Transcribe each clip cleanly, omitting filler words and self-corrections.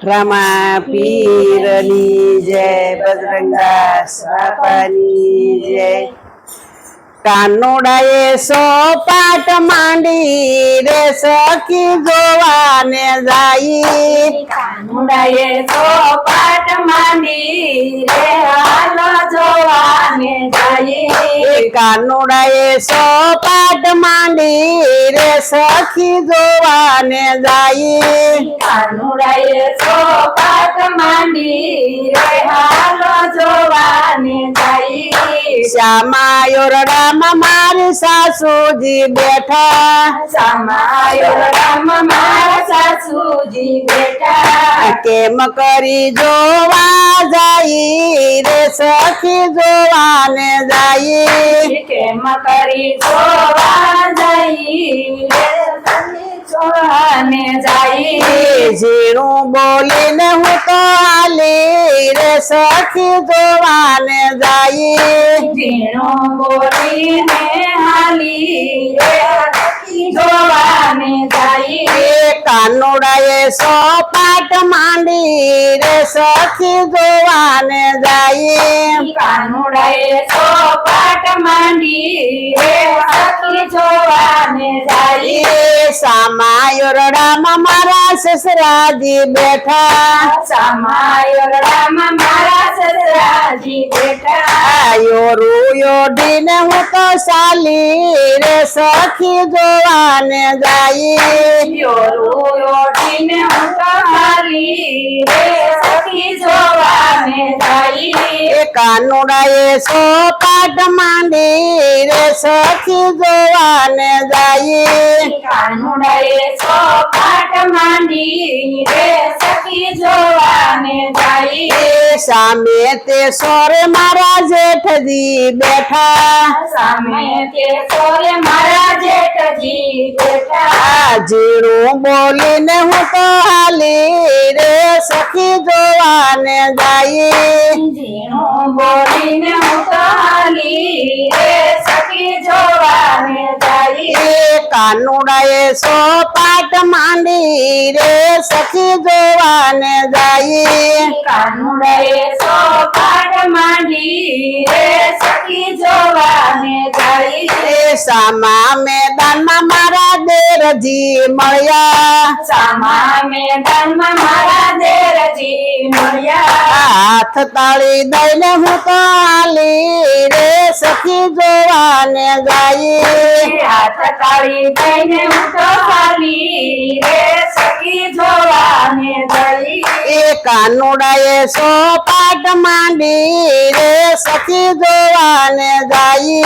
રામા પીરની જય, બજરંગદાસ બાપાની જય। કાનોડાએ સોપાટ માંડી રે સખી જોવાને જાય। કાનુડાએ સોપાટ માંડી રે હાલો જોવાને જાય। કાનોડાએ સોપાટ માંડી રે સખી જોવાને જાય। કાનુડાએ સોપાટ માંડી રે હાલો જોવાને જાય। શ્યામા યોરડામાં મારી સાસુજી બેઠા। સામાયો રામ મારા સાસુજી બેઠા। કેમ કરી જોવા જાય રે સખી જોવાને જાય। કેમ કરી જોવા જઈ જોવાને જાય। ઝીણું બોલીને હું તો હાલી રે સખી જોવાને જાય। ઝીણું બોલીને હાલી રે સખી જોવાને જાય। કાનોડાએ સોપાટ માંડી રે સખી જોવાને જાય। કાનુડાએ સોપાટ માંડી રે સખી જોવાને જાય। સામા યોરડામાં મારા સસરાજી બેઠા। સામાયો રામ મારા સસરાજી બેઠા। યોરું યોડીને હું તો સાલી રે સખી જોવાને જાય। યોરું યોડીને હું તો હાલી રે સખી જોવાને જાય। કાનુડાએ સોપાટ માંડી રે સખી જોવાને જાય। કાનુડાએ સોપાટ માંડી રે સખી જોવાને જાય। સામે તે સોરે મારા જેઠજી બેઠા। સામે તે સોરે મારા જેઠજી બેઠા। ઝીણું બોલીને હું તો હાલી રે સખી જોવાને જાય। ઝીણું બોલીને હું તો હાલી રે સખી જોવાને જાય। કાનુડાએ સોપાટ માંડી રે સખી જોવાને જાય। કાનુડાએ સોપાટ માંડી રે સખી જોવાને જાય। સામા મેદાનમાં મારા દેરજી મળ્યા। સામા મેદાનમાં મારા દેરજી મળ્યા। હાથ તાળી દઈને હું તો હાલી રે સખી જોવાને જાય। હાથ તાળી દઈને હું તો હાલી રે સખી જોવાને જાય। કાનુડાએ સોપાટ માંડી રે સખી જોવાને જાય।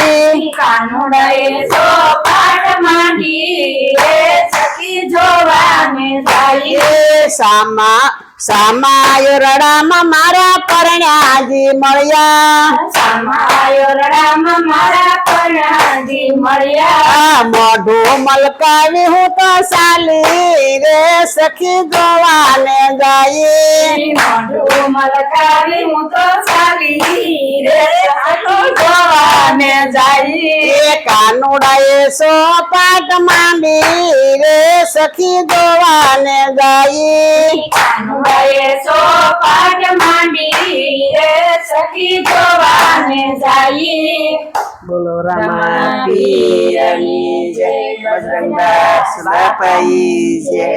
કાનુડાએ સોપાટ માંડી રે સખી જોવાને જાય। સામા યોરડામાં મારા પરણ્યાજી મળ્યા। સામાયો રામ મારા પરણાજી મળ્યા। મોઢું મલકાવી હું તો સાલી રે સખી જોવાને જાય। મોઢું મલકાવી હું તો ચાલી રે સખી જોવાને જાય। કાનુડાએ સોપાટ માંડી રે સખી જોવાને જાય। કાનુડાએ સોપાટ માંડી રે સખી જોવાને જાય। બોલો રામા પીરની જય, બજરંગદાસ બાપાની જય।